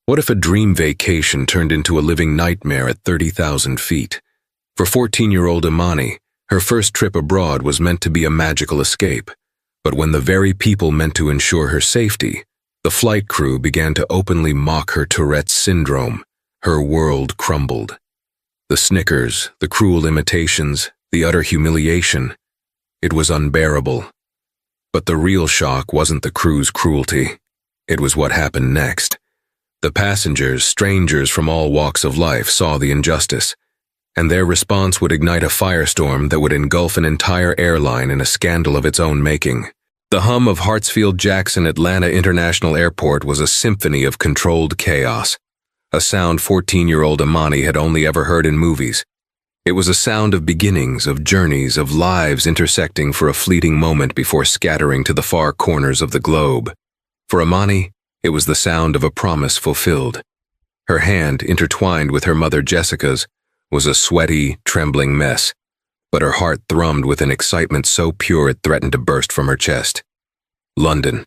What if a dream vacation turned into a living nightmare at 30,000 feet? For 14-year-old Imani, her first trip abroad was meant to be a magical escape. But when the very people meant to ensure her safety, the flight crew began to openly mock her Tourette's syndrome, her world crumbled. The snickers, the cruel imitations, the utter humiliation. It was unbearable. But the real shock wasn't the crew's cruelty. It was what happened next. The passengers, strangers from all walks of life, saw the injustice, and their response would ignite a firestorm that would engulf an entire airline in a scandal of its own making. The hum of Hartsfield-Jackson Atlanta International Airport was a symphony of controlled chaos, a sound 14-year-old Imani had only ever heard in movies. It was a sound of beginnings, of journeys, of lives intersecting for a fleeting moment before scattering to the far corners of the globe. For Imani, it was the sound of a promise fulfilled. Her hand, intertwined with her mother Jessica's, was a sweaty, trembling mess, but her heart thrummed with an excitement so pure it threatened to burst from her chest. London.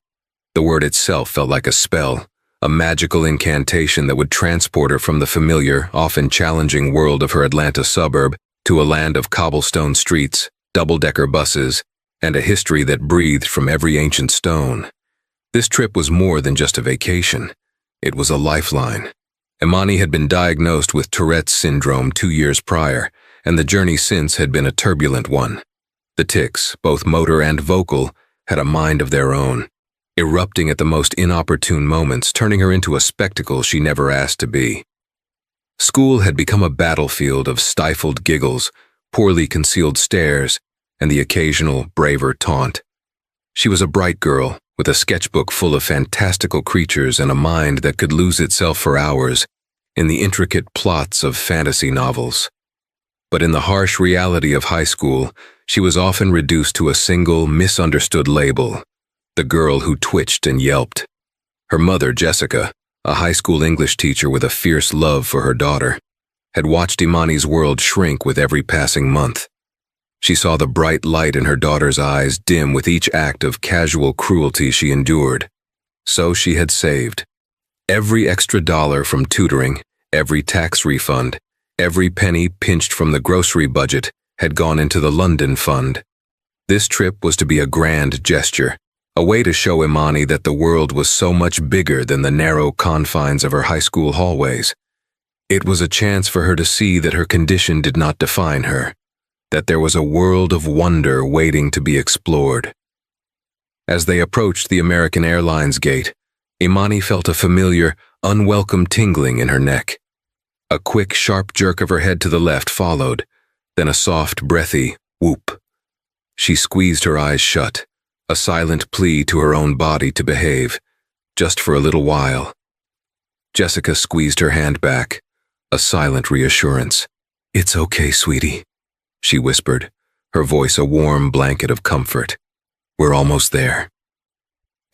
The word itself felt like a spell, a magical incantation that would transport her from the familiar, often challenging world of her Atlanta suburb to a land of cobblestone streets, double-decker buses, and a history that breathed from every ancient stone. This trip was more than just a vacation. It was a lifeline. Imani had been diagnosed with Tourette's syndrome 2 years prior, and the journey since had been a turbulent one. The tics, both motor and vocal, had a mind of their own, erupting at the most inopportune moments, turning her into a spectacle she never asked to be. School had become a battlefield of stifled giggles, poorly concealed stares, and the occasional, braver taunt. She was a bright girl, with a sketchbook full of fantastical creatures and a mind that could lose itself for hours in the intricate plots of fantasy novels. But in the harsh reality of high school, she was often reduced to a single, misunderstood label: the girl who twitched and yelped. Her mother, Jessica, a high school English teacher with a fierce love for her daughter, had watched Imani's world shrink with every passing month. She saw the bright light in her daughter's eyes dim with each act of casual cruelty she endured. So she had saved. Every extra dollar from tutoring, every tax refund, every penny pinched from the grocery budget had gone into the London fund. This trip was to be a grand gesture, a way to show Imani that the world was so much bigger than the narrow confines of her high school hallways. It was a chance for her to see that her condition did not define her, that there was a world of wonder waiting to be explored. As they approached the American Airlines gate, Imani felt a familiar, unwelcome tingling in her neck. A quick, sharp jerk of her head to the left followed, then a soft, breathy whoop. She squeezed her eyes shut, a silent plea to her own body to behave, just for a little while. Jessica squeezed her hand back, a silent reassurance. "It's okay, sweetie," she whispered, her voice a warm blanket of comfort. "We're almost there."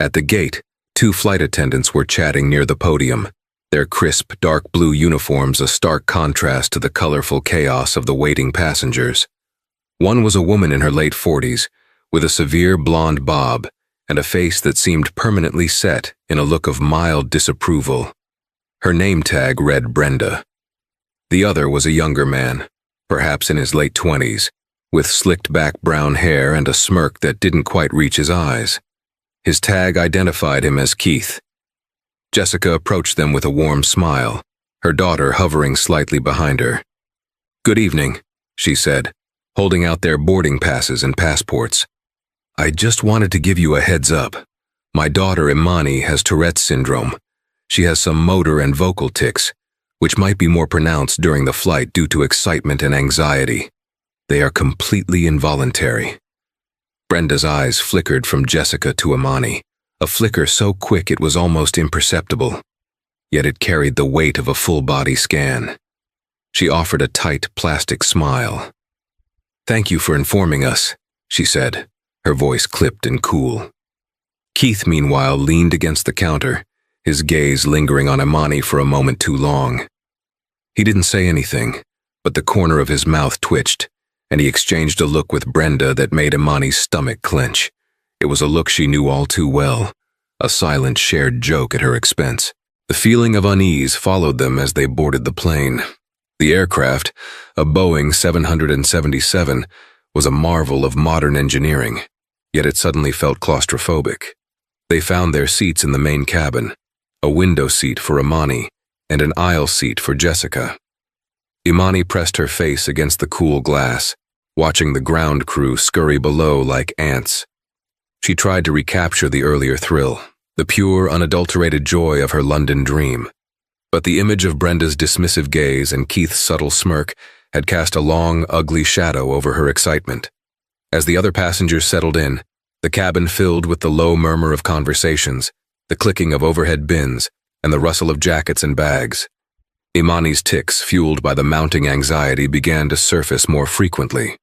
At the gate, 2 flight attendants were chatting near the podium, their crisp, dark blue uniforms a stark contrast to the colorful chaos of the waiting passengers. One was a woman in her late 40s, with a severe blonde bob and a face that seemed permanently set in a look of mild disapproval. Her name tag read Brenda. The other was a younger man, perhaps in his late 20s, with slicked-back brown hair and a smirk that didn't quite reach his eyes. His tag identified him as Keith. Jessica approached them with a warm smile, her daughter hovering slightly behind her. "Good evening," she said, holding out their boarding passes and passports. "I just wanted to give you a heads up. My daughter Imani has Tourette's syndrome. She has some motor and vocal tics, which might be more pronounced during the flight due to excitement and anxiety. They are completely involuntary." Brenda's eyes flickered from Jessica to Imani, a flicker so quick it was almost imperceptible, yet it carried the weight of a full-body scan. She offered a tight, plastic smile. "Thank you for informing us," she said, her voice clipped and cool. Keith, meanwhile, leaned against the counter, his gaze lingering on Imani for a moment too long. He didn't say anything, but the corner of his mouth twitched, and he exchanged a look with Brenda that made Imani's stomach clench. It was a look she knew all too well, a silent shared joke at her expense. The feeling of unease followed them as they boarded the plane. The aircraft, a Boeing 777, was a marvel of modern engineering, yet it suddenly felt claustrophobic. They found their seats in the main cabin, a window seat for Imani and an aisle seat for Jessica. Imani pressed her face against the cool glass, watching the ground crew scurry below like ants. She tried to recapture the earlier thrill, the pure, unadulterated joy of her London dream. But the image of Brenda's dismissive gaze and Keith's subtle smirk had cast a long, ugly shadow over her excitement. As the other passengers settled in, the cabin filled with the low murmur of conversations, the clicking of overhead bins, and the rustle of jackets and bags. Imani's tics, fueled by the mounting anxiety, began to surface more frequently.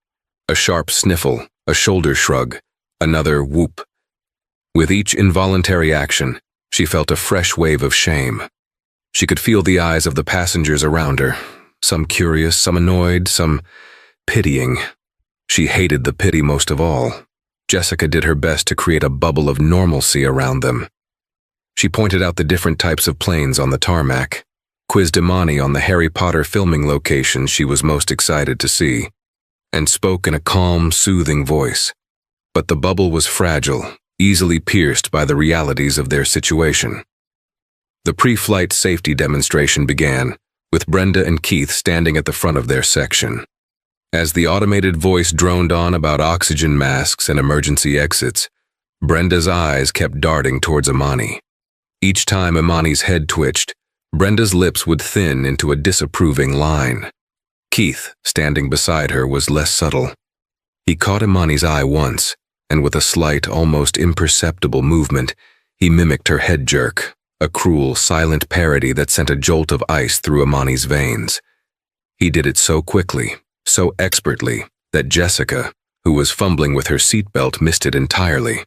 A sharp sniffle, a shoulder shrug, another whoop. With each involuntary action, she felt a fresh wave of shame. She could feel the eyes of the passengers around her, some curious, some annoyed, some pitying. She hated the pity most of all. Jessica did her best to create a bubble of normalcy around them. She pointed out the different types of planes on the tarmac, quizzed Imani on the Harry Potter filming locations she was most excited to see, and spoke in a calm, soothing voice. But the bubble was fragile, easily pierced by the realities of their situation. The pre-flight safety demonstration began, with Brenda and Keith standing at the front of their section. As the automated voice droned on about oxygen masks and emergency exits, Brenda's eyes kept darting towards Imani. Each time Imani's head twitched, Brenda's lips would thin into a disapproving line. Keith, standing beside her, was less subtle. He caught Imani's eye once, and with a slight, almost imperceptible movement, he mimicked her head jerk, a cruel, silent parody that sent a jolt of ice through Imani's veins. He did it so quickly, so expertly, that Jessica, who was fumbling with her seatbelt, missed it entirely.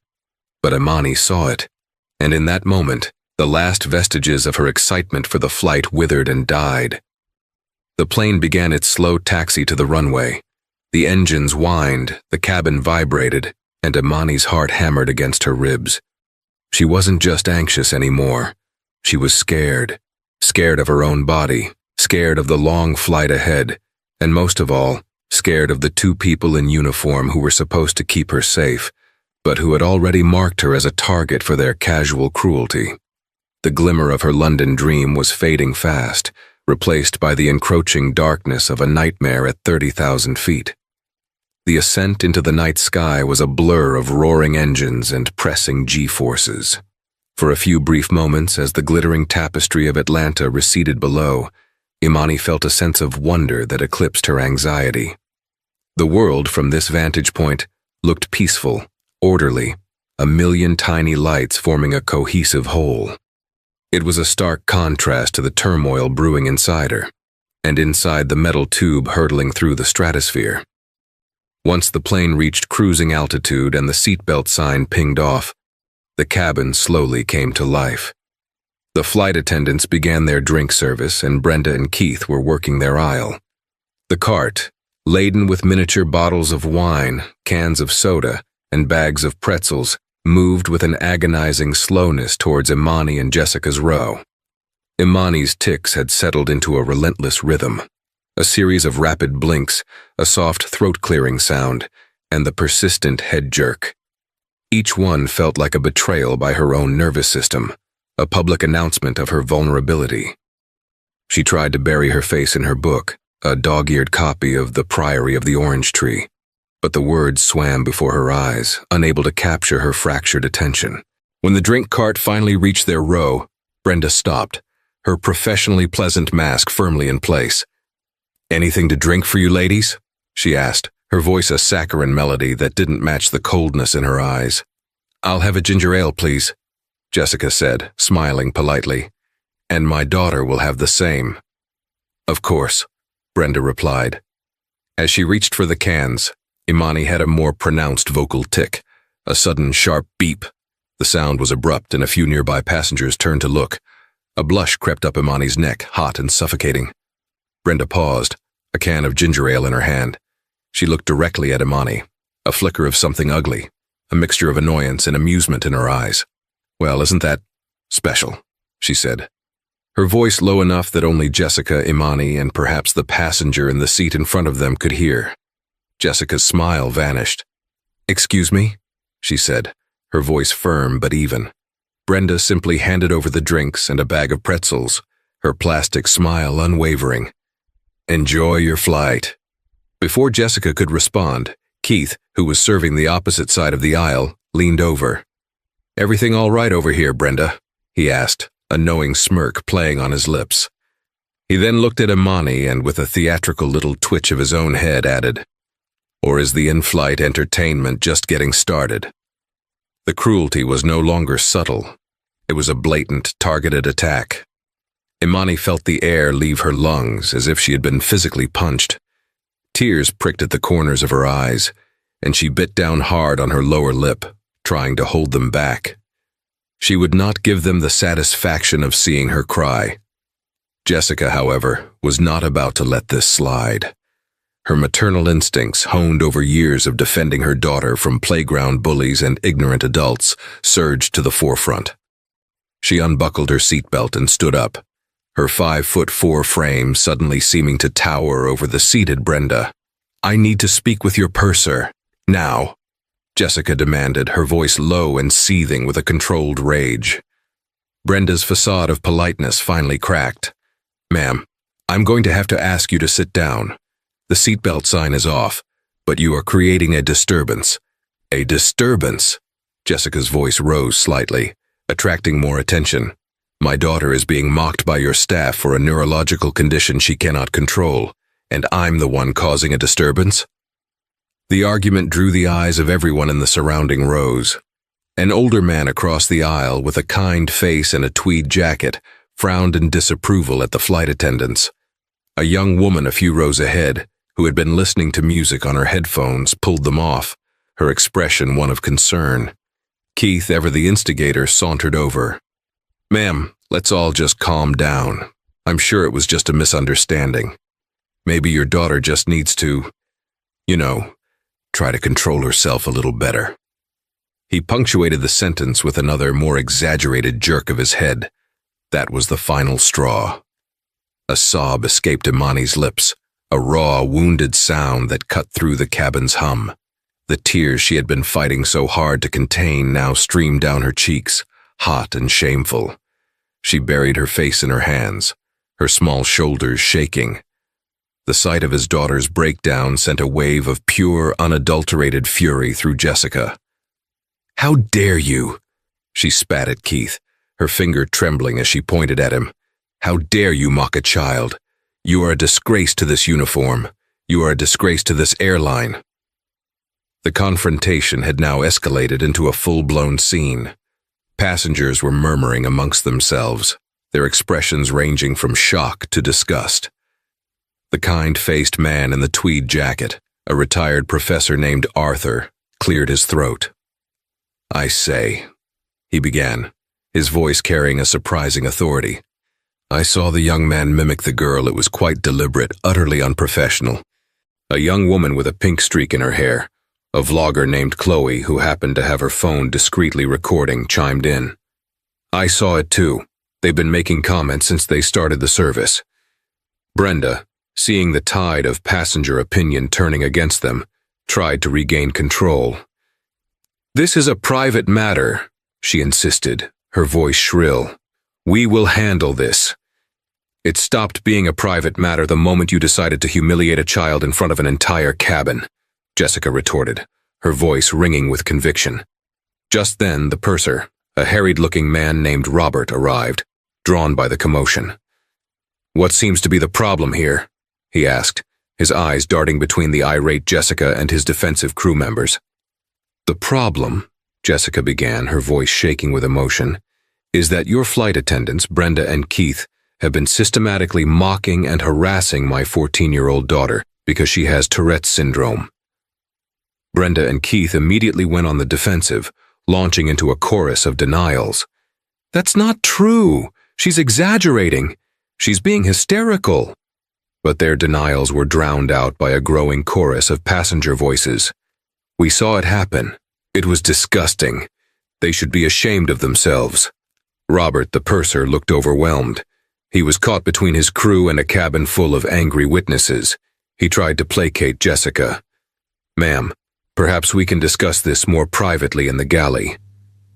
But Imani saw it, and in that moment, the last vestiges of her excitement for the flight withered and died. The plane began its slow taxi to the runway. The engines whined, the cabin vibrated, and Imani's heart hammered against her ribs. She wasn't just anxious anymore. She was scared. Scared of her own body, scared of the long flight ahead, and most of all, scared of the two people in uniform who were supposed to keep her safe, but who had already marked her as a target for their casual cruelty. The glimmer of her London dream was fading fast, replaced by the encroaching darkness of a nightmare at 30,000 feet. The ascent into the night sky was a blur of roaring engines and pressing G-forces. For a few brief moments, as the glittering tapestry of Atlanta receded below, Imani felt a sense of wonder that eclipsed her anxiety. The world, from this vantage point, looked peaceful, orderly, a million tiny lights forming a cohesive whole. It was a stark contrast to the turmoil brewing inside her, and inside the metal tube hurtling through the stratosphere. Once the plane reached cruising altitude and the seatbelt sign pinged off, the cabin slowly came to life. The flight attendants began their drink service, and Brenda and Keith were working their aisle. The cart, laden with miniature bottles of wine, cans of soda, and bags of pretzels, moved with an agonizing slowness towards Imani and Jessica's row. Imani's tics had settled into a relentless rhythm. A series of rapid blinks, a soft throat-clearing sound, and the persistent head jerk. Each one felt like a betrayal by her own nervous system, a public announcement of her vulnerability. She tried to bury her face in her book, a dog-eared copy of The Priory of the Orange Tree, but the words swam before her eyes, unable to capture her fractured attention. When the drink cart finally reached their row, Brenda stopped, her professionally pleasant mask firmly in place. "Anything to drink for you ladies?" she asked, her voice a saccharine melody that didn't match the coldness in her eyes. "I'll have a ginger ale, please," Jessica said, smiling politely. "And my daughter will have the same." "Of course," Brenda replied. As she reached for the cans, Imani had a more pronounced vocal tic, a sudden sharp beep. The sound was abrupt, and a few nearby passengers turned to look. A blush crept up Imani's neck, hot and suffocating. Brenda paused, a can of ginger ale in her hand. She looked directly at Imani, a flicker of something ugly, a mixture of annoyance and amusement in her eyes. "Well, isn't that special?" she said. her voice low enough that only Jessica, Imani, and perhaps the passenger in the seat in front of them could hear. Jessica's smile vanished. "Excuse me?" she said, her voice firm but even. Brenda simply handed over the drinks and a bag of pretzels, her plastic smile unwavering. "Enjoy your flight." Before Jessica could respond, Keith, who was serving the opposite side of the aisle, leaned over. "Everything all right over here, Brenda?" he asked, a knowing smirk playing on his lips. He then looked at Imani and with a theatrical little twitch of his own head added, "Or is the in-flight entertainment just getting started?" The cruelty was no longer subtle. It was a blatant, targeted attack. Imani felt the air leave her lungs as if she had been physically punched. Tears pricked at the corners of her eyes, and she bit down hard on her lower lip, trying to hold them back. She would not give them the satisfaction of seeing her cry. Jessica, however, was not about to let this slide. Her maternal instincts, honed over years of defending her daughter from playground bullies and ignorant adults, surged to the forefront. She unbuckled her seatbelt and stood up, her 5'4" frame suddenly seeming to tower over the seated Brenda. "I need to speak with your purser. Now," Jessica demanded, her voice low and seething with a controlled rage. Brenda's facade of politeness finally cracked. "Ma'am, I'm going to have to ask you to sit down. The seatbelt sign is off, but you are creating a disturbance." "A disturbance?" Jessica's voice rose slightly, attracting more attention. "My daughter is being mocked by your staff for a neurological condition she cannot control, and I'm the one causing a disturbance?" The argument drew the eyes of everyone in the surrounding rows. An older man across the aisle with a kind face and a tweed jacket frowned in disapproval at the flight attendants. A young woman a few rows ahead, who had been listening to music on her headphones, pulled them off, her expression one of concern. Keith, ever the instigator, sauntered over. "Ma'am, let's all just calm down. I'm sure it was just a misunderstanding. Maybe your daughter just needs to, try to control herself a little better." He punctuated the sentence with another, more exaggerated jerk of his head. That was the final straw. A sob escaped Imani's lips, a raw, wounded sound that cut through the cabin's hum. The tears she had been fighting so hard to contain now streamed down her cheeks, hot and shameful. She buried her face in her hands, her small shoulders shaking. The sight of his daughter's breakdown sent a wave of pure, unadulterated fury through Jessica. "How dare you?" she spat at Keith, her finger trembling as she pointed at him. "How dare you mock a child? You are a disgrace to this uniform. You are a disgrace to this airline." The confrontation had now escalated into a full-blown scene. Passengers were murmuring amongst themselves, their expressions ranging from shock to disgust. The kind-faced man in the tweed jacket, a retired professor named Arthur, cleared his throat. "I say," he began, his voice carrying a surprising authority. "I saw the young man mimic the girl. It was quite deliberate, utterly unprofessional. A young woman with a pink streak in her hair, a vlogger named Chloe who happened to have her phone discreetly recording, chimed in. I saw it too. They've been making comments since they started the service." Brenda, seeing the tide of passenger opinion turning against them, tried to regain control. "This is a private matter," she insisted, her voice shrill. "We will handle this." "It stopped being a private matter the moment you decided to humiliate a child in front of an entire cabin," Jessica retorted, her voice ringing with conviction. Just then, the purser, a harried-looking man named Robert, arrived, drawn by the commotion. "What seems to be the problem here?" he asked, his eyes darting between the irate Jessica and his defensive crew members. "The problem," Jessica began, her voice shaking with emotion, "is that your flight attendants, Brenda and Keith, have been systematically mocking and harassing my 14-year-old daughter because she has Tourette syndrome." Brenda and Keith immediately went on the defensive, launching into a chorus of denials. "That's not true. She's exaggerating. She's being hysterical." But their denials were drowned out by a growing chorus of passenger voices. "We saw it happen. It was disgusting. They should be ashamed of themselves." Robert, the purser, looked overwhelmed. He was caught between his crew and a cabin full of angry witnesses. He tried to placate Jessica. "Ma'am, perhaps we can discuss this more privately in the galley."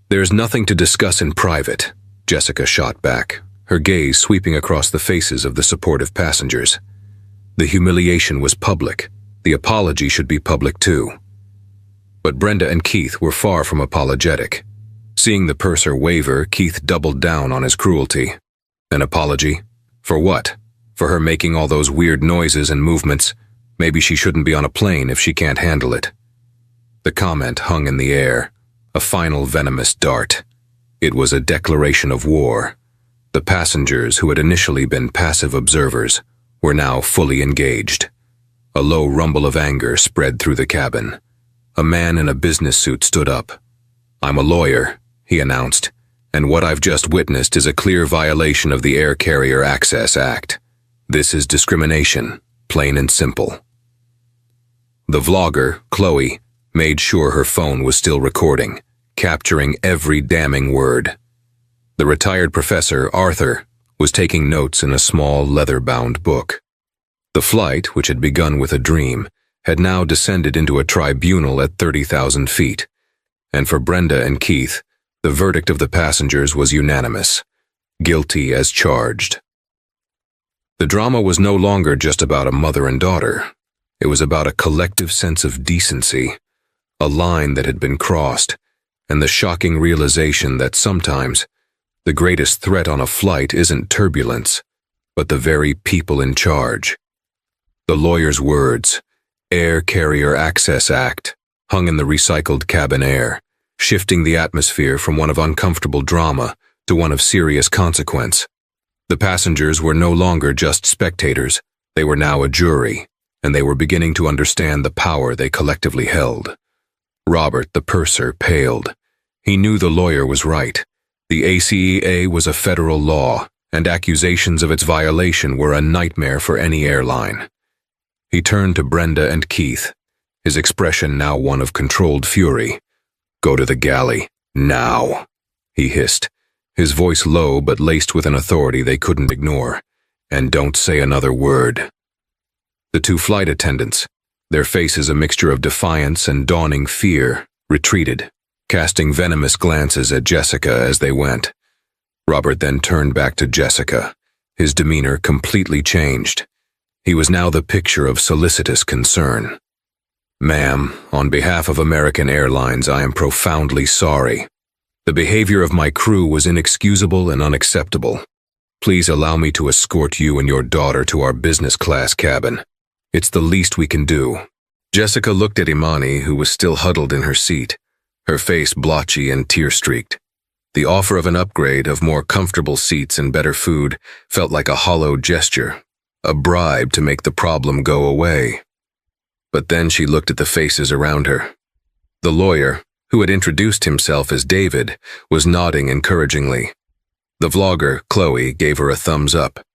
"There's nothing to discuss in private," Jessica shot back, her gaze sweeping across the faces of the supportive passengers. The humiliation was public. The apology should be public too. But Brenda and Keith were far from apologetic. Seeing the purser waver, Keith doubled down on his cruelty. An apology? For what? For her making all those weird noises and movements? Maybe she shouldn't be on a plane if she can't handle it. The comment hung in the air, a final venomous dart. It was a declaration of war. The passengers, who had initially been passive observers, were now fully engaged. A low rumble of anger spread through the cabin. A man in a business suit stood up. "I'm a lawyer," he announced, "and what I've just witnessed is a clear violation of the Air Carrier Access Act. This is discrimination, plain and simple." The vlogger, Chloe, made sure her phone was still recording, capturing every damning word. The retired professor, Arthur, was taking notes in a small leather-bound book. The flight, which had begun with a dream, had now descended into a tribunal at 30,000 feet, and for Brenda and Keith, the verdict of the passengers was unanimous: guilty as charged. The drama was no longer just about a mother and daughter. It was about a collective sense of decency, a line that had been crossed, and the shocking realization that sometimes the greatest threat on a flight isn't turbulence, but the very people in charge. The lawyer's words, Air Carrier Access Act, hung in the recycled cabin air, shifting the atmosphere from one of uncomfortable drama to one of serious consequence. The passengers were no longer just spectators, they were now a jury, and they were beginning to understand the power they collectively held. Robert, the purser, paled. He knew the lawyer was right. The ACEA was a federal law, and accusations of its violation were a nightmare for any airline. He turned to Brenda and Keith, his expression now one of controlled fury. "Go to the galley, now," he hissed, his voice low but laced with an authority they couldn't ignore. "And don't say another word." The two flight attendants, their faces a mixture of defiance and dawning fear, retreated, casting venomous glances at Jessica as they went. Robert then turned back to Jessica, his demeanor completely changed. He was now the picture of solicitous concern. "Ma'am, on behalf of American Airlines, I am profoundly sorry. The behavior of my crew was inexcusable and unacceptable. Please allow me to escort you and your daughter to our business class cabin. It's the least we can do." Jessica looked at Imani, who was still huddled in her seat, her face blotchy and tear-streaked. The offer of an upgrade, of more comfortable seats and better food, felt like a hollow gesture, a bribe to make the problem go away. But then she looked at the faces around her. The lawyer, who had introduced himself as David, was nodding encouragingly. The vlogger, Chloe, gave her a thumbs up.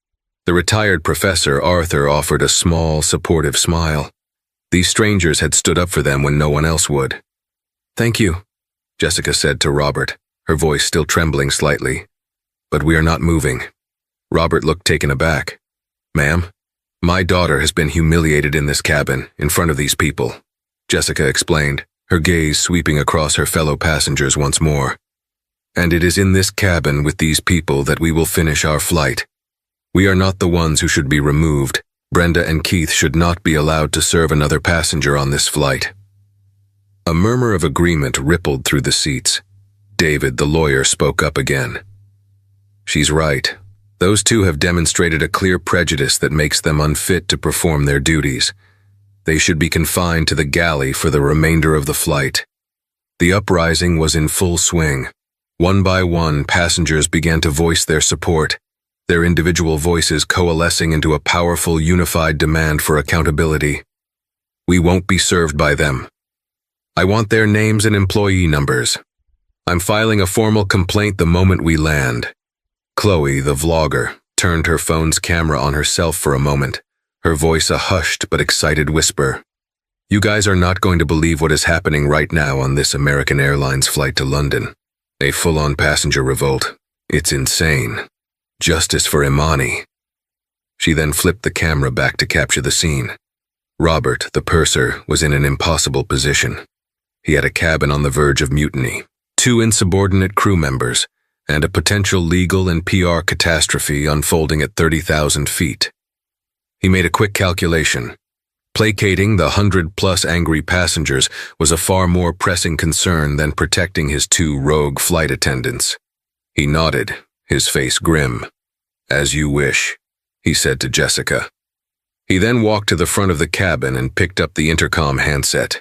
The retired professor, Arthur, offered a small, supportive smile. These strangers had stood up for them when no one else would. "Thank you," Jessica said to Robert, her voice still trembling slightly. "But we are not moving." Robert looked taken aback. "Ma'am, my daughter has been humiliated in this cabin, in front of these people," Jessica explained, her gaze sweeping across her fellow passengers once more. "And it is in this cabin with these people that we will finish our flight. We are not the ones who should be removed. Brenda and Keith should not be allowed to serve another passenger on this flight." A murmur of agreement rippled through the seats. David, the lawyer, spoke up again. "She's right. Those two have demonstrated a clear prejudice that makes them unfit to perform their duties. They should be confined to the galley for the remainder of the flight." The uprising was in full swing. One by one, passengers began to voice their support, their individual voices coalescing into a powerful, unified demand for accountability. "We won't be served by them. I want their names and employee numbers. I'm filing a formal complaint the moment we land." Chloe, the vlogger, turned her phone's camera on herself for a moment, her voice a hushed but excited whisper. "You guys are not going to believe what is happening right now on this American Airlines flight to London. A full-on passenger revolt. It's insane. Justice for Imani. She then flipped the camera back to capture the scene. Robert, the purser, was in an impossible position. He had a cabin on the verge of mutiny, 2 insubordinate crew members, and a potential legal and PR catastrophe unfolding at 30,000 feet. He made a quick calculation. Placating the 100-plus angry passengers was a far more pressing concern than protecting his 2 rogue flight attendants. He nodded, his face grim. "As you wish," he said to Jessica. He then walked to the front of the cabin and picked up the intercom handset.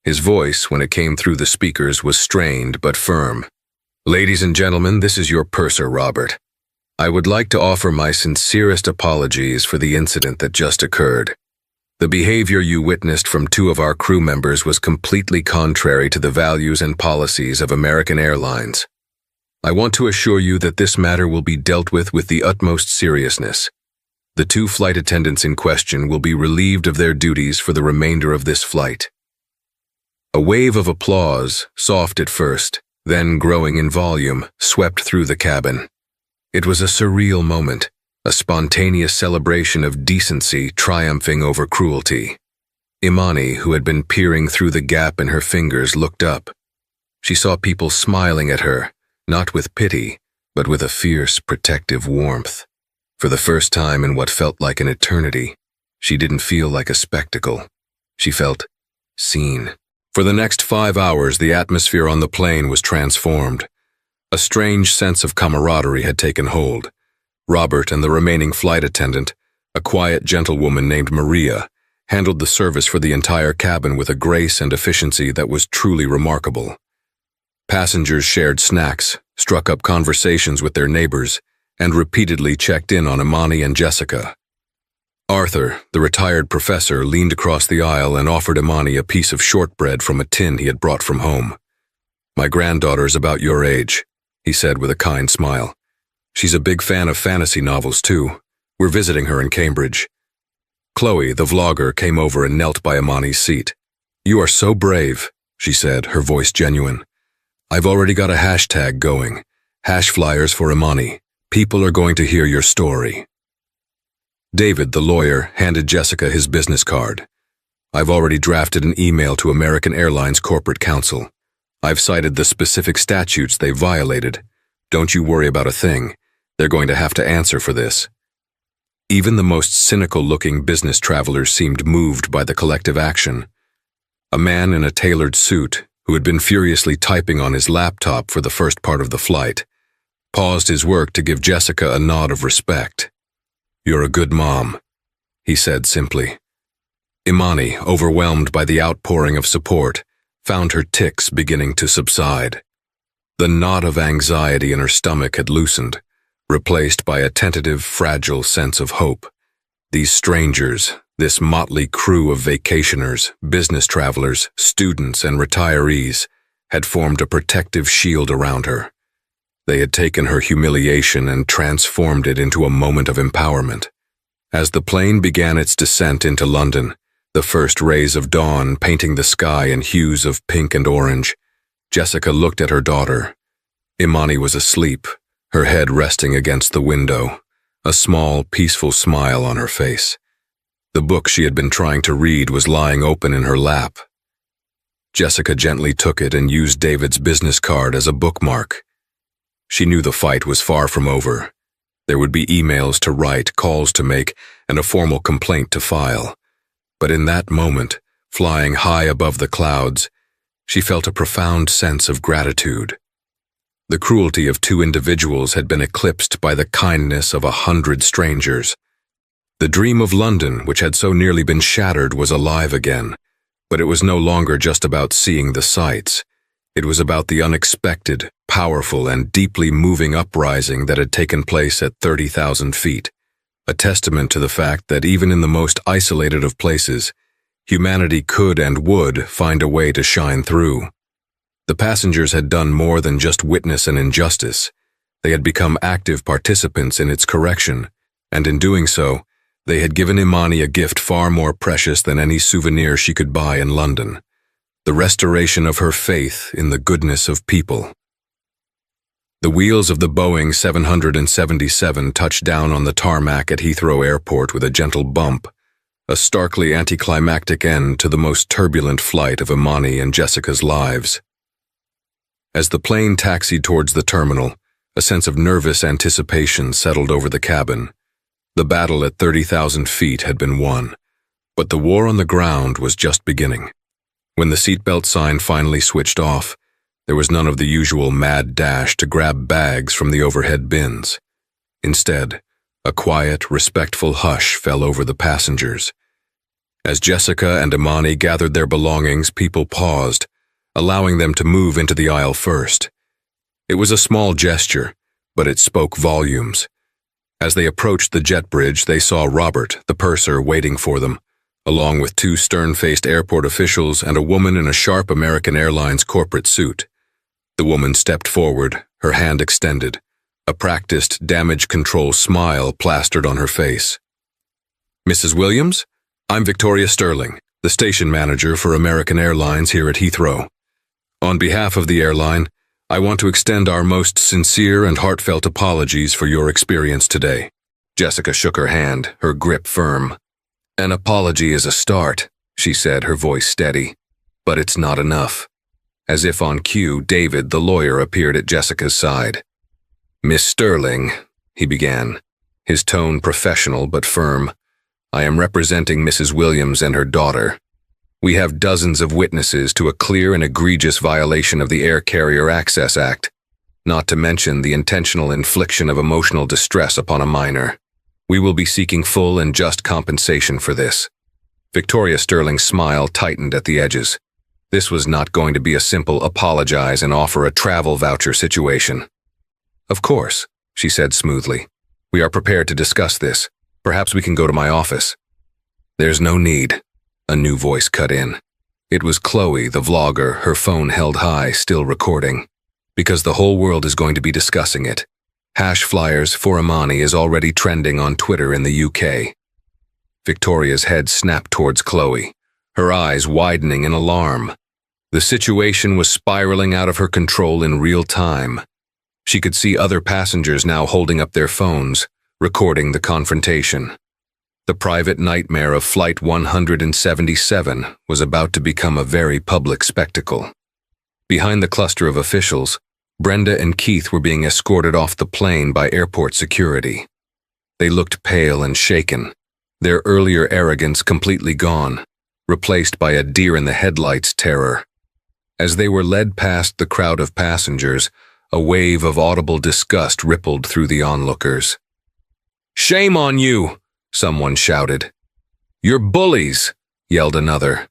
His voice, when it came through the speakers, was strained but firm. "Ladies and gentlemen, this is your purser, Robert. I would like to offer my sincerest apologies for the incident that just occurred. The behavior you witnessed from 2 of our crew members was completely contrary to the values and policies of American Airlines. I want to assure you that this matter will be dealt with the utmost seriousness. The 2 flight attendants in question will be relieved of their duties for the remainder of this flight." A wave of applause, soft at first, then growing in volume, swept through the cabin. It was a surreal moment, a spontaneous celebration of decency triumphing over cruelty. Imani, who had been peering through the gap in her fingers, looked up. She saw people smiling at her, not with pity, but with a fierce, protective warmth. For the first time in what felt like an eternity, she didn't feel like a spectacle. She felt seen. For the next 5 hours, the atmosphere on the plane was transformed. A strange sense of camaraderie had taken hold. Robert and the remaining flight attendant, a quiet gentlewoman named Maria, handled the service for the entire cabin with a grace and efficiency that was truly remarkable. Passengers shared snacks, struck up conversations with their neighbors, and repeatedly checked in on Imani and Jessica. Arthur, the retired professor, leaned across the aisle and offered Imani a piece of shortbread from a tin he had brought from home. "My granddaughter's about your age," he said with a kind smile. "She's a big fan of fantasy novels, too. We're visiting her in Cambridge." Chloe, the vlogger, came over and knelt by Imani's seat. "You are so brave," she said, her voice genuine. "I've already got a hashtag going. Hash flyers for Imani. People are going to hear your story." David, the lawyer, handed Jessica his business card. "I've already drafted an email to American Airlines Corporate Counsel. I've cited the specific statutes they violated. Don't you worry about a thing. They're going to have to answer for this." Even the most cynical-looking business travelers seemed moved by the collective action. A man in a tailored suit, who had been furiously typing on his laptop for the first part of the flight, paused his work to give Jessica a nod of respect. "You're a good mom," he said simply. Imani, overwhelmed by the outpouring of support, found her tics beginning to subside. The knot of anxiety in her stomach had loosened, replaced by a tentative, fragile sense of hope. These strangers, this motley crew of vacationers, business travelers, students, and retirees, had formed a protective shield around her. They had taken her humiliation and transformed it into a moment of empowerment. As the plane began its descent into London, the first rays of dawn painting the sky in hues of pink and orange, Jessica looked at her daughter. Imani was asleep, her head resting against the window, a small, peaceful smile on her face. The book she had been trying to read was lying open in her lap. Jessica gently took it and used David's business card as a bookmark. She knew the fight was far from over. There would be emails to write, calls to make, and a formal complaint to file. But in that moment, flying high above the clouds, she felt a profound sense of gratitude. The cruelty of 2 individuals had been eclipsed by the kindness of 100 strangers. The dream of London, which had so nearly been shattered, was alive again, but it was no longer just about seeing the sights. It was about the unexpected, powerful, and deeply moving uprising that had taken place at 30,000 feet, a testament to the fact that even in the most isolated of places, humanity could and would find a way to shine through. The passengers had done more than just witness an injustice. They had become active participants in its correction, and in doing so, they had given Imani a gift far more precious than any souvenir she could buy in London: the restoration of her faith in the goodness of people. The wheels of the Boeing 777 touched down on the tarmac at Heathrow Airport with a gentle bump, a starkly anticlimactic end to the most turbulent flight of Imani and Jessica's lives. As the plane taxied towards the terminal, a sense of nervous anticipation settled over the cabin. The battle at 30,000 feet had been won, but the war on the ground was just beginning. When the seatbelt sign finally switched off, there was none of the usual mad dash to grab bags from the overhead bins. Instead, a quiet, respectful hush fell over the passengers. As Jessica and Imani gathered their belongings, people paused, allowing them to move into the aisle first. It was a small gesture, but it spoke volumes. As they approached the jet bridge, they saw Robert, the purser, waiting for them, along with two stern-faced airport officials and a woman in a sharp American Airlines corporate suit. The woman stepped forward, her hand extended, a practiced damage control smile plastered on her face. "Mrs. Williams, I'm Victoria Sterling, the station manager for American Airlines here at Heathrow. On behalf of the airline, I want to extend our most sincere and heartfelt apologies for your experience today." Jessica shook her hand, her grip firm. "An apology is a start," she said, her voice steady. "But it's not enough." As if on cue, David, the lawyer, appeared at Jessica's side. "Miss Sterling," he began, his tone professional but firm, "I am representing Mrs. Williams and her daughter. We have dozens of witnesses to a clear and egregious violation of the Air Carrier Access Act, not to mention the intentional infliction of emotional distress upon a minor. We will be seeking full and just compensation for this." Victoria Sterling's smile tightened at the edges. This was not going to be a simple apologize and offer a travel voucher situation. "Of course," she said smoothly. "We are prepared to discuss this. Perhaps we can go to my office." "There's no need," a new voice cut in. It was Chloe, the vlogger, her phone held high, still recording. "Because the whole world is going to be discussing it. #flyers for Imani is already trending on Twitter in the UK. Victoria's head snapped towards Chloe, her eyes widening in alarm. The situation was spiraling out of her control in real time. She could see other passengers now holding up their phones, recording the confrontation. The private nightmare of Flight 177 was about to become a very public spectacle. Behind the cluster of officials, Brenda and Keith were being escorted off the plane by airport security. They looked pale and shaken, their earlier arrogance completely gone, replaced by a deer-in-the-headlights terror. As they were led past the crowd of passengers, a wave of audible disgust rippled through the onlookers. "Shame on you!" someone shouted. "You're bullies!" yelled another.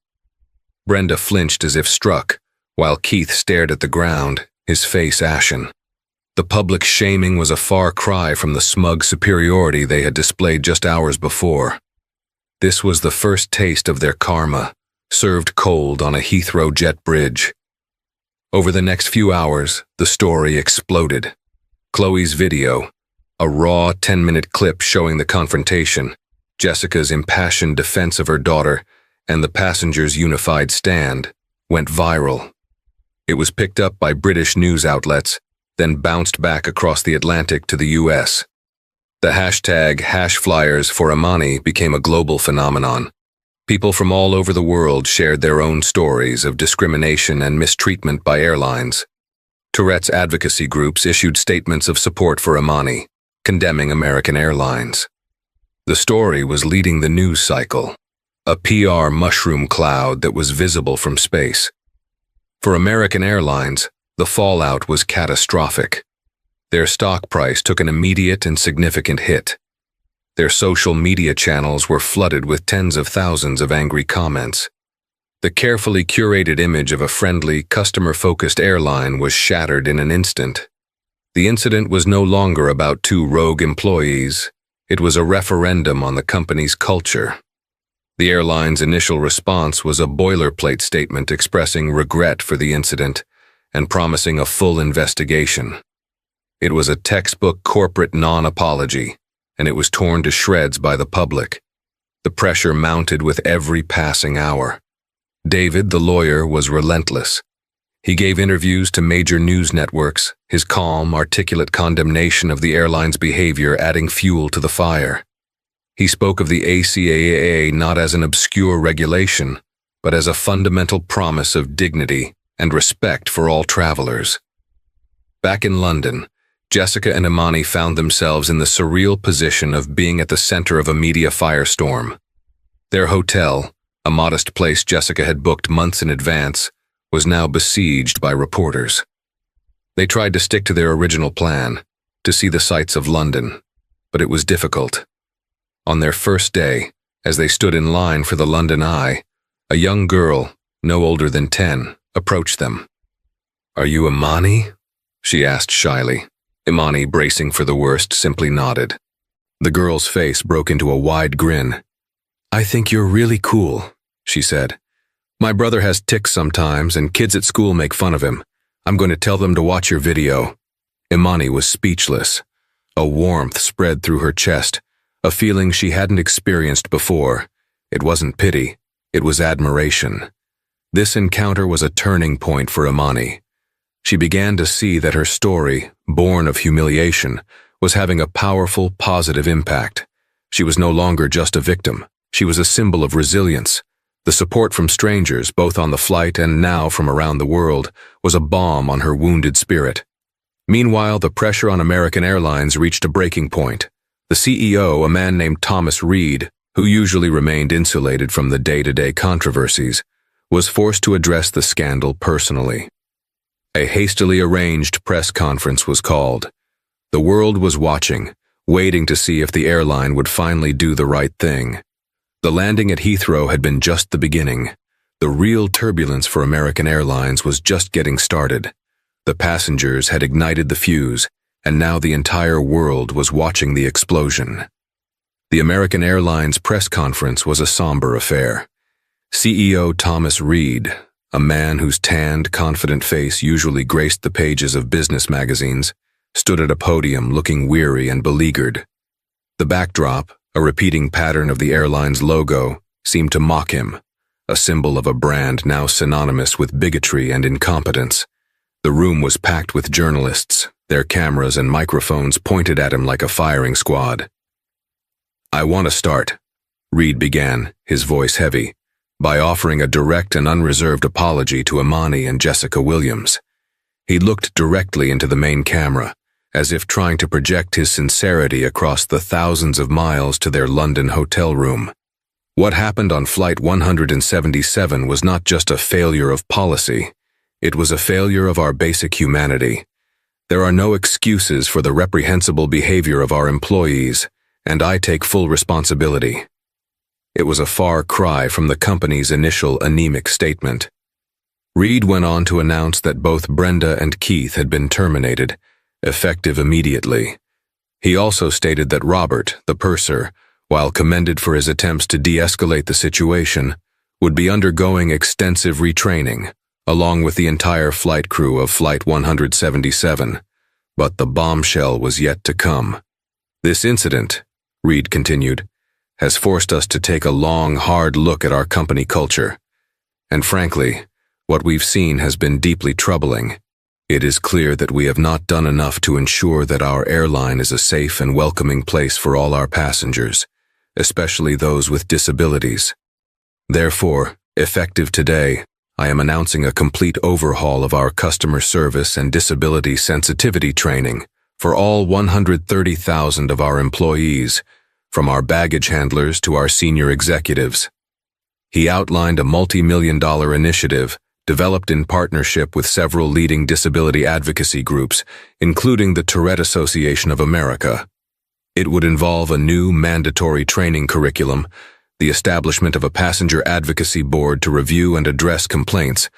Brenda flinched as if struck, while Keith stared at the ground, his face ashen. The public shaming was a far cry from the smug superiority they had displayed just hours before. This was the first taste of their karma, served cold on a Heathrow jet bridge. Over the next few hours, the story exploded. Chloe's video, a raw 10-minute clip showing the confrontation, Jessica's impassioned defense of her daughter, and the passengers' unified stand, went viral. It was picked up by British news outlets, then bounced back across the Atlantic to the US. The hashtag #flyers for Imani became a global phenomenon. People from all over the world shared their own stories of discrimination and mistreatment by airlines. Tourette's advocacy groups issued statements of support for Imani, condemning American Airlines. The story was leading the news cycle, a PR mushroom cloud that was visible from space. For American Airlines, the fallout was catastrophic. Their stock price took an immediate and significant hit. Their social media channels were flooded with tens of thousands of angry comments. The carefully curated image of a friendly, customer-focused airline was shattered in an instant. The incident was no longer about two rogue employees. It was a referendum on the company's culture. The airline's initial response was a boilerplate statement expressing regret for the incident and promising a full investigation. It was a textbook corporate non-apology, and it was torn to shreds by the public. The pressure mounted with every passing hour. David, the lawyer, was relentless. He gave interviews to major news networks, his calm, articulate condemnation of the airline's behavior adding fuel to the fire. He spoke of the ACAA not as an obscure regulation, but as a fundamental promise of dignity and respect for all travelers. Back in London, Jessica and Imani found themselves in the surreal position of being at the center of a media firestorm. Their hotel, a modest place Jessica had booked months in advance, was now besieged by reporters. They tried to stick to their original plan, to see the sights of London, but it was difficult. On their first day, as they stood in line for the London Eye, a young girl, no older than 10, approached them. "Are you Imani?" she asked shyly. Imani, bracing for the worst, simply nodded. The girl's face broke into a wide grin. "I think you're really cool," she said. "My brother has tics sometimes, and kids at school make fun of him. I'm going to tell them to watch your video." Imani was speechless. A warmth spread through her chest, a feeling she hadn't experienced before. It wasn't pity, it was admiration. This encounter was a turning point for Imani. She began to see that her story, born of humiliation, was having a powerful, positive impact. She was no longer just a victim. She was a symbol of resilience. The support from strangers, both on the flight and now from around the world, was a balm on her wounded spirit. Meanwhile, the pressure on American Airlines reached a breaking point. The CEO, a man named Thomas Reed, who usually remained insulated from the day-to-day controversies, was forced to address the scandal personally. A hastily arranged press conference was called. The world was watching, waiting to see if the airline would finally do the right thing. The landing at Heathrow had been just the beginning. The real turbulence for American Airlines was just getting started. The passengers had ignited the fuse, and now the entire world was watching the explosion. The American Airlines press conference was a somber affair. CEO Thomas Reed, a man whose tanned, confident face usually graced the pages of business magazines, stood at a podium looking weary and beleaguered. The backdrop, a repeating pattern of the airline's logo, seemed to mock him, a symbol of a brand now synonymous with bigotry and incompetence. The room was packed with journalists, their cameras and microphones pointed at him like a firing squad. "I want to start," Reed began, his voice heavy, by offering a direct and unreserved apology to Imani and Jessica Williams. He looked directly into the main camera, as if trying to project his sincerity across the thousands of miles to their London hotel room. What happened on Flight 177 was not just a failure of policy, it was a failure of our basic humanity. There are no excuses for the reprehensible behavior of our employees, and I take full responsibility. It was a far cry from the company's initial anemic statement. Reed went on to announce that both Brenda and Keith had been terminated, effective immediately. He also stated that Robert, the purser, while commended for his attempts to de-escalate the situation, would be undergoing extensive retraining, along with the entire flight crew of Flight 177. But the bombshell was yet to come. "This incident," Reed continued, "has forced us to take a long, hard look at our company culture. And frankly, what we've seen has been deeply troubling. It is clear that we have not done enough to ensure that our airline is a safe and welcoming place for all our passengers, especially those with disabilities. Therefore, effective today, I am announcing a complete overhaul of our customer service and disability sensitivity training for all 130,000 of our employees, from our baggage handlers to our senior executives." He outlined a multi-million-dollar initiative developed in partnership with several leading disability advocacy groups, including the Tourette Association of America. It would involve a new mandatory training curriculum, the establishment of a passenger advocacy board to review and address complaints,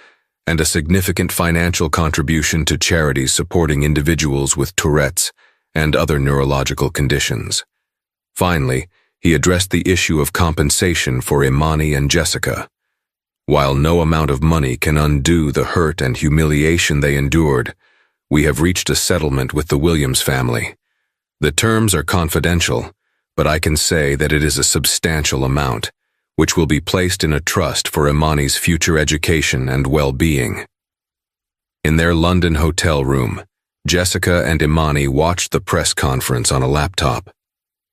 and a significant financial contribution to charities supporting individuals with Tourette's and other neurological conditions. Finally, he addressed the issue of compensation for Imani and Jessica. While no amount of money can undo the hurt and humiliation they endured, we have reached a settlement with the Williams family. The terms are confidential, but I can say that it is a substantial amount, which will be placed in a trust for Imani's future education and well-being. In their London hotel room, Jessica and Imani watched the press conference on a laptop.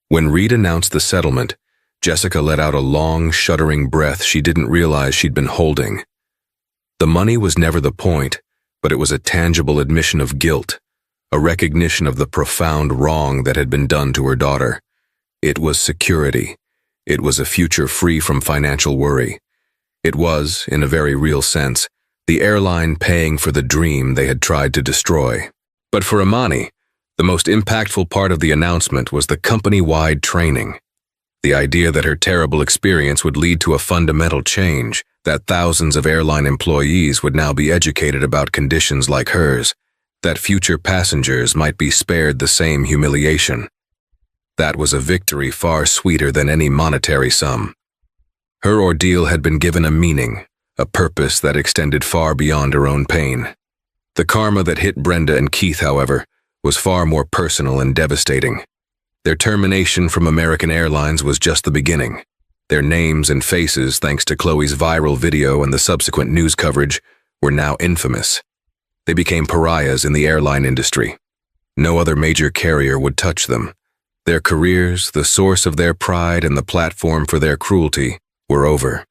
When Reed announced the settlement, Jessica let out a long, shuddering breath she didn't realize she'd been holding. The money was never the point, but it was a tangible admission of guilt, a recognition of the profound wrong that had been done to her daughter. It was security. It was a future free from financial worry. It was, in a very real sense, the airline paying for the dream they had tried to destroy. But for Imani, the most impactful part of the announcement was the company-wide training. The idea that her terrible experience would lead to a fundamental change, that thousands of airline employees would now be educated about conditions like hers, that future passengers might be spared the same humiliation. That was a victory far sweeter than any monetary sum. Her ordeal had been given a meaning, a purpose that extended far beyond her own pain. The karma that hit Brenda and Keith, however, was far more personal and devastating. Their termination from American Airlines was just the beginning. Their names and faces, thanks to Chloe's viral video and the subsequent news coverage, were now infamous. They became pariahs in the airline industry. No other major carrier would touch them. Their careers, the source of their pride and the platform for their cruelty, were over.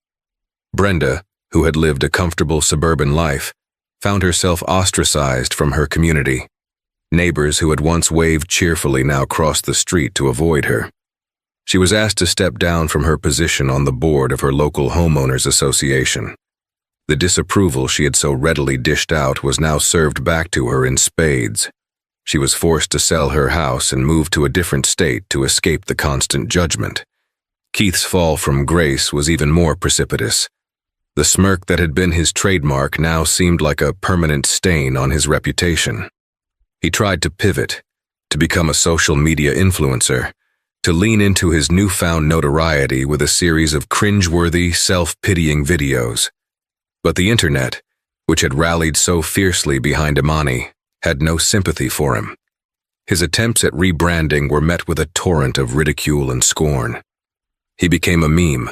Brenda, who had lived a comfortable suburban life, found herself ostracized from her community. Neighbors who had once waved cheerfully now crossed the street to avoid her. She was asked to step down from her position on the board of her local homeowners association. The disapproval she had so readily dished out was now served back to her in spades. She was forced to sell her house and move to a different state to escape the constant judgment. Keith's fall from grace was even more precipitous. The smirk that had been his trademark now seemed like a permanent stain on his reputation. He tried to pivot, to become a social media influencer, to lean into his newfound notoriety with a series of cringeworthy, self-pitying videos. But the internet, which had rallied so fiercely behind Imani, had no sympathy for him. His attempts at rebranding were met with a torrent of ridicule and scorn. He became a meme,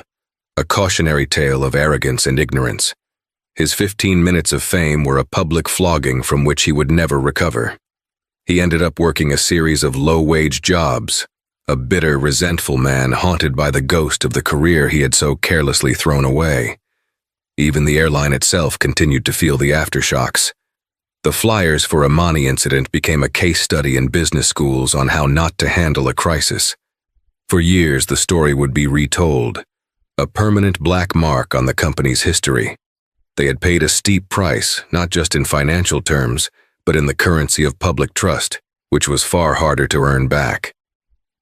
a cautionary tale of arrogance and ignorance. His 15 minutes of fame were a public flogging from which he would never recover. He ended up working a series of low-wage jobs, a bitter, resentful man haunted by the ghost of the career he had so carelessly thrown away. Even the airline itself continued to feel the aftershocks. The flyers for Imani incident became a case study in business schools on how not to handle a crisis. For years, the story would be retold, a permanent black mark on the company's history. They had paid a steep price, not just in financial terms, but in the currency of public trust, which was far harder to earn back.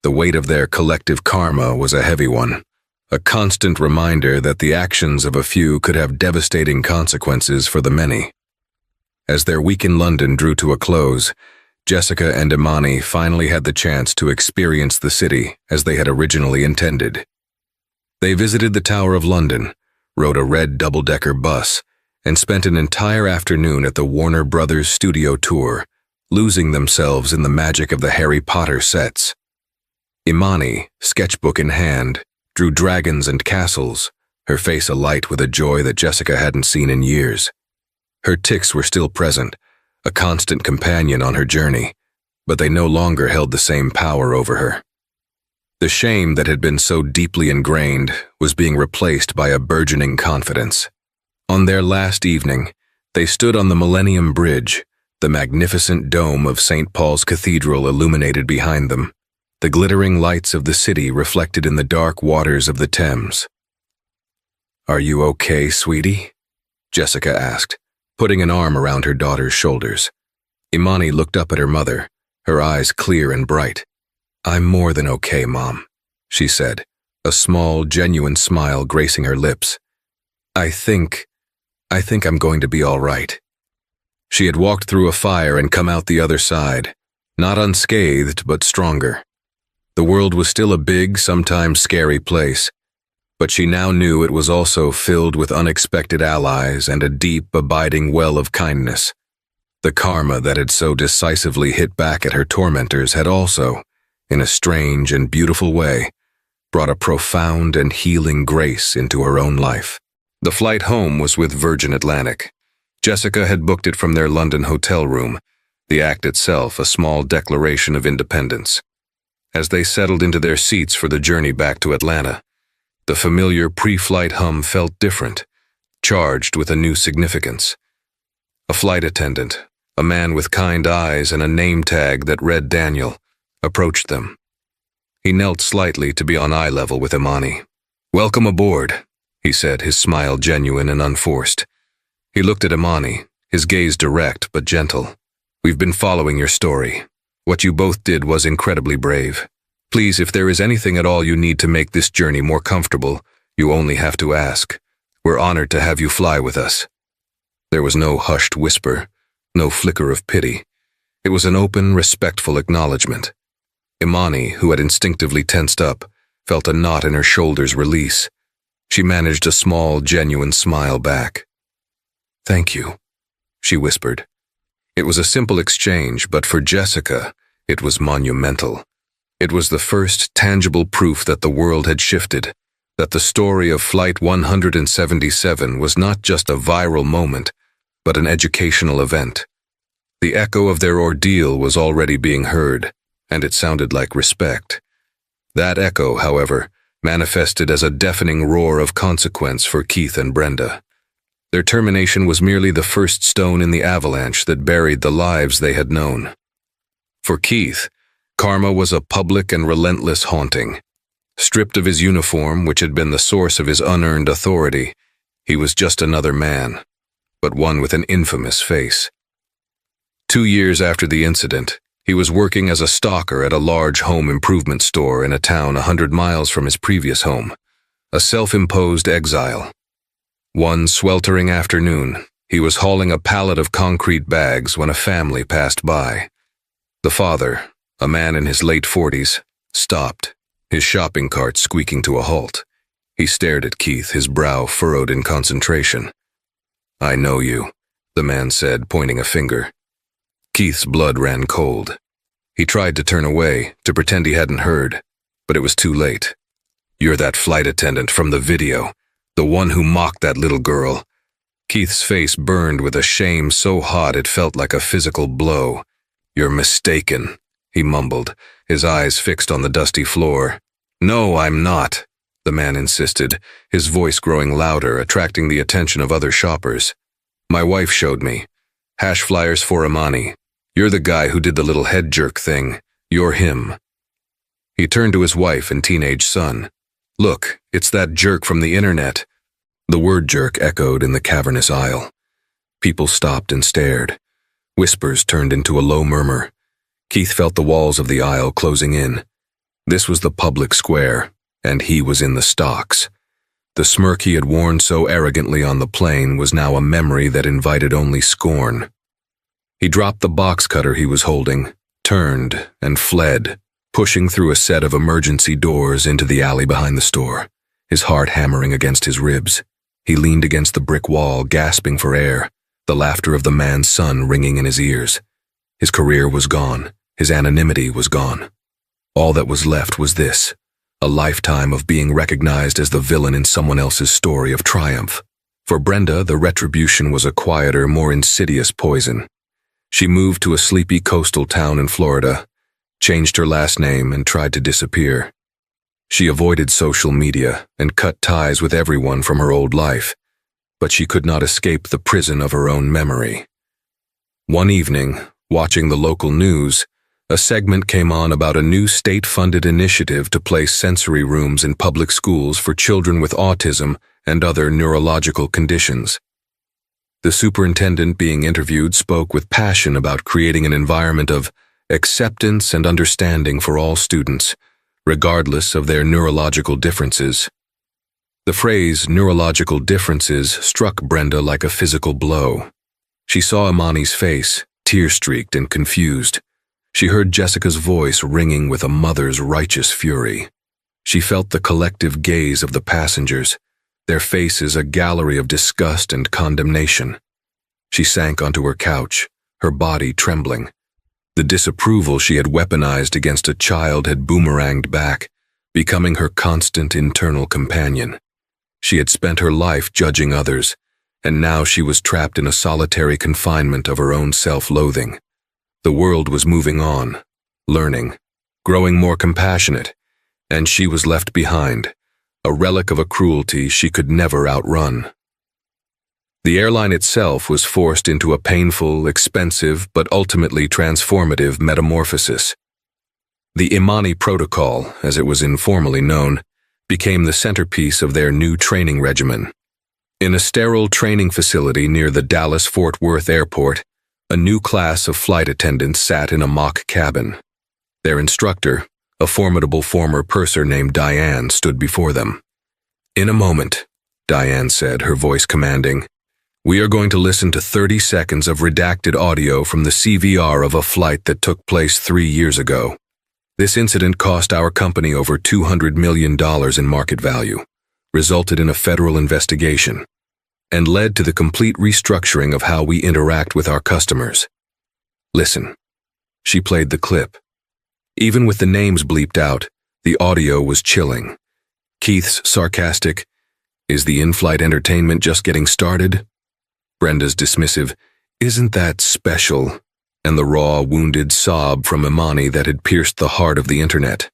The weight of their collective karma was a heavy one, a constant reminder that the actions of a few could have devastating consequences for the many. As their week in London drew to a close, Jessica and Imani finally had the chance to experience the city as they had originally intended. They visited the Tower of London, rode a red double-decker bus, and spent an entire afternoon at the Warner Brothers studio tour, losing themselves in the magic of the Harry Potter sets. Imani, sketchbook in hand, drew dragons and castles, her face alight with a joy that Jessica hadn't seen in years. Her tics were still present, a constant companion on her journey, but they no longer held the same power over her. The shame that had been so deeply ingrained was being replaced by a burgeoning confidence. On their last evening, they stood on the Millennium Bridge, the magnificent dome of St. Paul's Cathedral illuminated behind them, the glittering lights of the city reflected in the dark waters of the Thames. "Are you okay, sweetie?" Jessica asked, putting an arm around her daughter's shoulders. Imani looked up at her mother, her eyes clear and bright. "I'm more than okay, Mom," she said, a small, genuine smile gracing her lips. I think I'm going to be all right." She had walked through a fire and come out the other side, not unscathed but stronger. The world was still a big, sometimes scary place, but she now knew it was also filled with unexpected allies and a deep, abiding well of kindness. The karma that had so decisively hit back at her tormentors had also, in a strange and beautiful way, brought a profound and healing grace into her own life. The flight home was with Virgin Atlantic. Jessica had booked it from their London hotel room, the act itself a small declaration of independence. As they settled into their seats for the journey back to Atlanta, the familiar pre-flight hum felt different, charged with a new significance. A flight attendant, a man with kind eyes and a name tag that read Daniel, approached them. He knelt slightly to be on eye level with Imani. "Welcome aboard," he said, his smile genuine and unforced. He looked at Imani, his gaze direct but gentle. "We've been following your story. What you both did was incredibly brave. Please, if there is anything at all you need to make this journey more comfortable, you only have to ask. We're honored to have you fly with us." There was no hushed whisper, no flicker of pity. It was an open, respectful acknowledgement. Imani, who had instinctively tensed up, felt a knot in her shoulders release. She managed a small, genuine smile back. "Thank you," she whispered. It was a simple exchange, but for Jessica, it was monumental. It was the first tangible proof that the world had shifted, that the story of Flight 177 was not just a viral moment, but an educational event. The echo of their ordeal was already being heard, and it sounded like respect. That echo, however, manifested as a deafening roar of consequence for Keith and Brenda. Their termination was merely the first stone in the avalanche that buried the lives they had known. For Keith, karma was a public and relentless haunting. Stripped of his uniform, which had been the source of his unearned authority, he was just another man, but one with an infamous face. 2 years after the incident, he was working as a stalker at a large home improvement store in a town 100 miles from his previous home, a self-imposed exile. One sweltering afternoon, he was hauling a pallet of concrete bags when a family passed by. The father, a man in his late 40s, stopped, his shopping cart squeaking to a halt. He stared at Keith, his brow furrowed in concentration. "I know you," the man said, pointing a finger. Keith's blood ran cold. He tried to turn away, to pretend he hadn't heard, but it was too late. "You're that flight attendant from the video, the one who mocked that little girl." Keith's face burned with a shame so hot it felt like a physical blow. "You're mistaken," he mumbled, his eyes fixed on the dusty floor. "No, I'm not," the man insisted, his voice growing louder, attracting the attention of other shoppers. "My wife showed me. Hash flyers for Imani. You're the guy who did the little head jerk thing. You're him." He turned to his wife and teenage son. "Look, it's that jerk from the internet." The word jerk echoed in the cavernous aisle. People stopped and stared. Whispers turned into a low murmur. Keith felt the walls of the aisle closing in. This was the public square, and he was in the stocks. The smirk he had worn so arrogantly on the plane was now a memory that invited only scorn. He dropped the box cutter he was holding, turned, and fled, pushing through a set of emergency doors into the alley behind the store, his heart hammering against his ribs. He leaned against the brick wall, gasping for air, the laughter of the man's son ringing in his ears. His career was gone. His anonymity was gone. All that was left was this, a lifetime of being recognized as the villain in someone else's story of triumph. For Brenda, the retribution was a quieter, more insidious poison. She moved to a sleepy coastal town in Florida, changed her last name, and tried to disappear. She avoided social media and cut ties with everyone from her old life, but she could not escape the prison of her own memory. One evening, watching the local news, a segment came on about a new state-funded initiative to place sensory rooms in public schools for children with autism and other neurological conditions. The superintendent being interviewed spoke with passion about creating an environment of acceptance and understanding for all students, regardless of their neurological differences. The phrase neurological differences struck Brenda like a physical blow. She saw Imani's face, tear-streaked and confused. She heard Jessica's voice ringing with a mother's righteous fury. She felt the collective gaze of the passengers, their faces a gallery of disgust and condemnation. She sank onto her couch, her body trembling. The disapproval she had weaponized against a child had boomeranged back, becoming her constant internal companion. She had spent her life judging others, and now she was trapped in a solitary confinement of her own self-loathing. The world was moving on, learning, growing more compassionate, and she was left behind, a relic of a cruelty she could never outrun. The airline itself was forced into a painful, expensive, but ultimately transformative metamorphosis. The Imani Protocol, as it was informally known, became the centerpiece of their new training regimen. In a sterile training facility near the Dallas-Fort Worth airport, a new class of flight attendants sat in a mock cabin. Their instructor, a formidable former purser named Diane, stood before them. "In a moment," Diane said, her voice commanding, "we are going to listen to 30 seconds of redacted audio from the CVR of a flight that took place 3 years ago. This incident cost our company over $200 million in market value, resulted in a federal investigation, and led to the complete restructuring of how we interact with our customers. Listen." She played the clip. Even with the names bleeped out, the audio was chilling. Keith's sarcastic, "Is the in-flight entertainment just getting started?" Brenda's dismissive, "Isn't that special?" and the raw, wounded sob from Imani that had pierced the heart of the internet.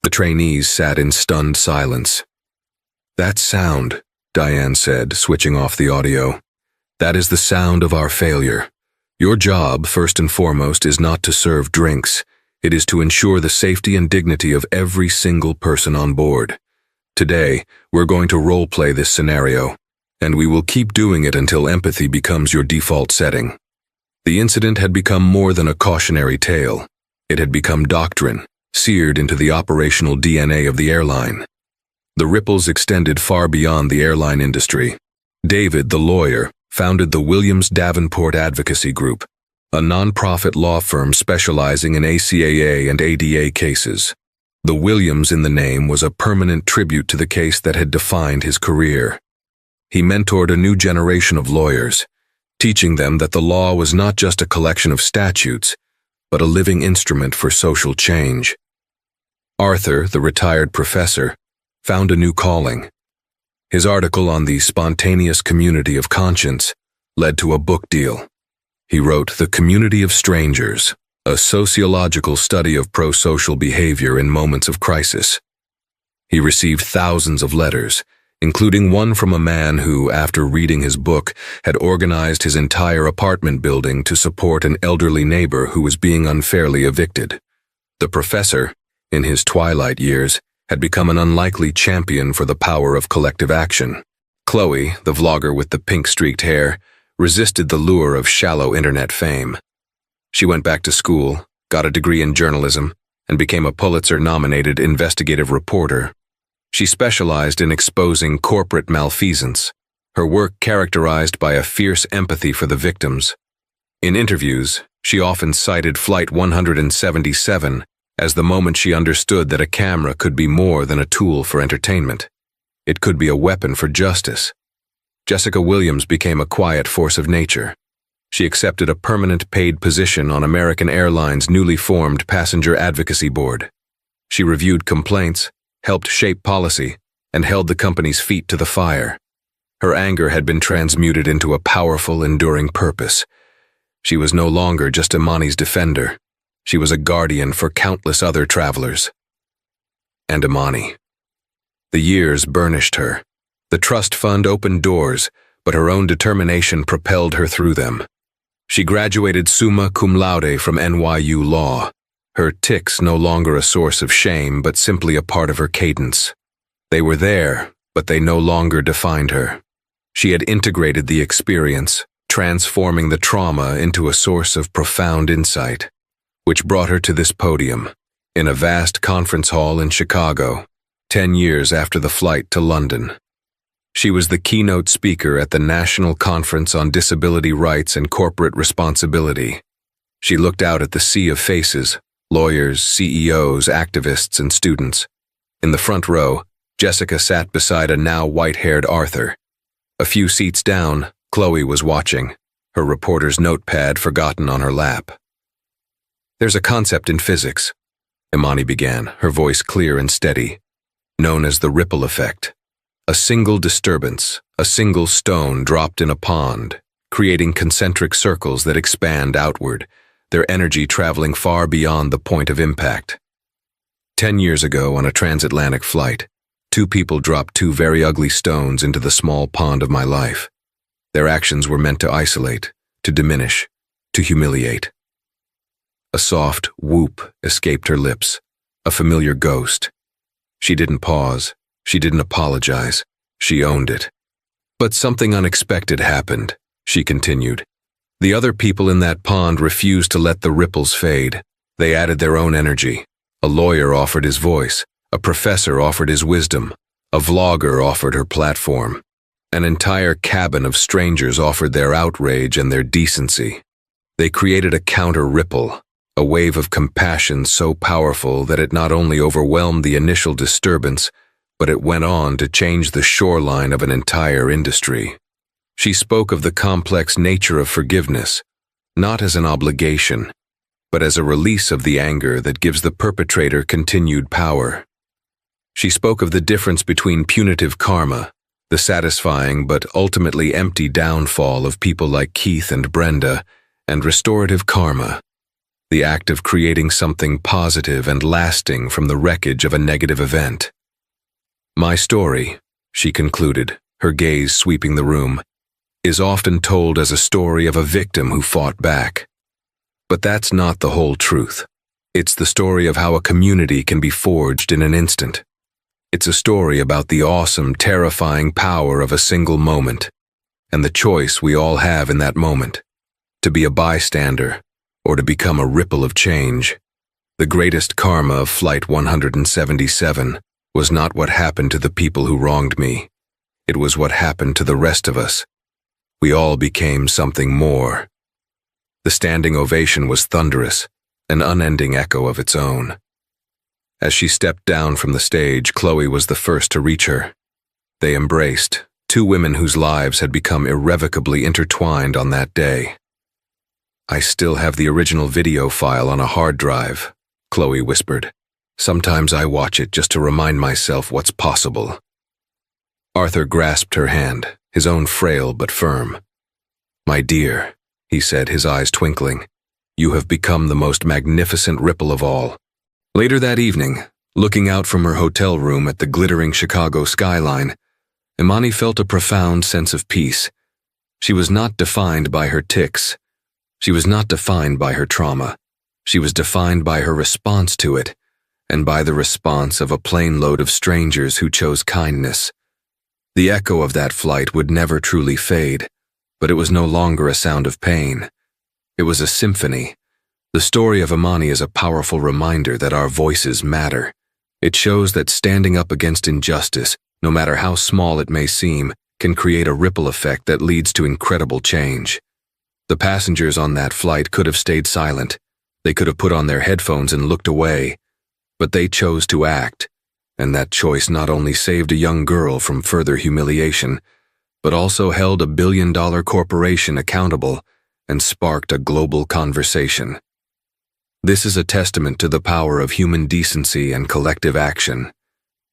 The trainees sat in stunned silence. "That sound," Diane said, switching off the audio, "that is the sound of our failure. Your job, first and foremost, is not to serve drinks. It is to ensure the safety and dignity of every single person on board. Today, we're going to role-play this scenario, and we will keep doing it until empathy becomes your default setting." The incident had become more than a cautionary tale. It had become doctrine, seared into the operational DNA of the airline. The ripples extended far beyond the airline industry. David, the lawyer, founded the Williams Davenport Advocacy Group, a nonprofit law firm specializing in ACAA and ADA cases. The Williams in the name was a permanent tribute to the case that had defined his career. He mentored a new generation of lawyers, teaching them that the law was not just a collection of statutes, but a living instrument for social change. Arthur, the retired professor, found a new calling. His article on the spontaneous community of conscience led to a book deal. He wrote The Community of Strangers, a sociological study of pro-social behavior in moments of crisis. He received thousands of letters, including one from a man who, after reading his book, had organized his entire apartment building to support an elderly neighbor who was being unfairly evicted. The professor, in his twilight years, had become an unlikely champion for the power of collective action. Chloe, the vlogger with the pink-streaked hair, resisted the lure of shallow internet fame. She went back to school, got a degree in journalism, and became a Pulitzer-nominated investigative reporter. She specialized in exposing corporate malfeasance, her work characterized by a fierce empathy for the victims. In interviews, she often cited Flight 177 as the moment she understood that a camera could be more than a tool for entertainment. It could be a weapon for justice. Jessica Williams became a quiet force of nature. She accepted a permanent paid position on American Airlines' newly formed Passenger Advocacy Board. She reviewed complaints, helped shape policy, and held the company's feet to the fire. Her anger had been transmuted into a powerful, enduring purpose. She was no longer just Imani's defender. She was a guardian for countless other travelers. And Imani. The years burnished her. The trust fund opened doors, but her own determination propelled her through them. She graduated summa cum laude from NYU Law. Her tics no longer a source of shame, but simply a part of her cadence. They were there, but they no longer defined her. She had integrated the experience, transforming the trauma into a source of profound insight, which brought her to this podium, in a vast conference hall in Chicago, 10 years after the flight to London. She was the keynote speaker at the National Conference on Disability Rights and Corporate Responsibility. She looked out at the sea of faces, lawyers, CEOs, activists, and students. In the front row, Jessica sat beside a now white-haired Arthur. A few seats down, Chloe was watching, her reporter's notepad forgotten on her lap. "There's a concept in physics," Imani began, her voice clear and steady, "known as the ripple effect. A single disturbance, a single stone dropped in a pond, creating concentric circles that expand outward, their energy traveling far beyond the point of impact. 10 years ago, on a transatlantic flight, 2 people dropped 2 very ugly stones into the small pond of my life. Their actions were meant to isolate, to diminish, to humiliate. A soft whoop escaped her lips, a familiar ghost. She didn't pause. She didn't apologize. She owned it. But something unexpected happened, she continued. The other people in that pond refused to let the ripples fade. They added their own energy. A lawyer offered his voice. A professor offered his wisdom. A vlogger offered her platform. An entire cabin of strangers offered their outrage and their decency. They created a counter-ripple, a wave of compassion so powerful that it not only overwhelmed the initial disturbance, but it went on to change the shoreline of an entire industry. She spoke of the complex nature of forgiveness, not as an obligation, but as a release of the anger that gives the perpetrator continued power. She spoke of the difference between punitive karma, the satisfying but ultimately empty downfall of people like Keith and Brenda, and restorative karma, the act of creating something positive and lasting from the wreckage of a negative event. My story, she concluded, her gaze sweeping the room, is often told as a story of a victim who fought back. But that's not the whole truth. It's the story of how a community can be forged in an instant. It's a story about the awesome, terrifying power of a single moment, and the choice we all have in that moment, to be a bystander or to become a ripple of change. The greatest karma of Flight 177 was not what happened to the people who wronged me. It was what happened to the rest of us. We all became something more. The standing ovation was thunderous, an unending echo of its own. As she stepped down from the stage, Chloe was the first to reach her. They embraced, 2 women whose lives had become irrevocably intertwined on that day. "I still have the original video file on a hard drive," Chloe whispered. "Sometimes I watch it just to remind myself what's possible." Arthur grasped her hand, his own frail but firm. "My dear," he said, his eyes twinkling, "you have become the most magnificent ripple of all." Later that evening, looking out from her hotel room at the glittering Chicago skyline, Imani felt a profound sense of peace. She was not defined by her tics. She was not defined by her trauma. She was defined by her response to it, and by the response of a plane load of strangers who chose kindness. The echo of that flight would never truly fade, but it was no longer a sound of pain. It was a symphony. The story of Imani is a powerful reminder that our voices matter. It shows that standing up against injustice, no matter how small it may seem, can create a ripple effect that leads to incredible change. The passengers on that flight could have stayed silent. They could have put on their headphones and looked away. But they chose to act, and that choice not only saved a young girl from further humiliation, but also held a billion-dollar corporation accountable and sparked a global conversation. This is a testament to the power of human decency and collective action.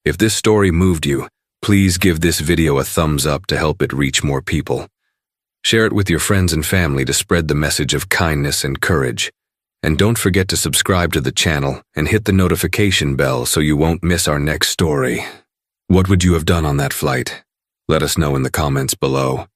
If this story moved you, please give this video a thumbs up to help it reach more people. Share it with your friends and family to spread the message of kindness and courage. And don't forget to subscribe to the channel and hit the notification bell so you won't miss our next story. What would you have done on that flight? Let us know in the comments below.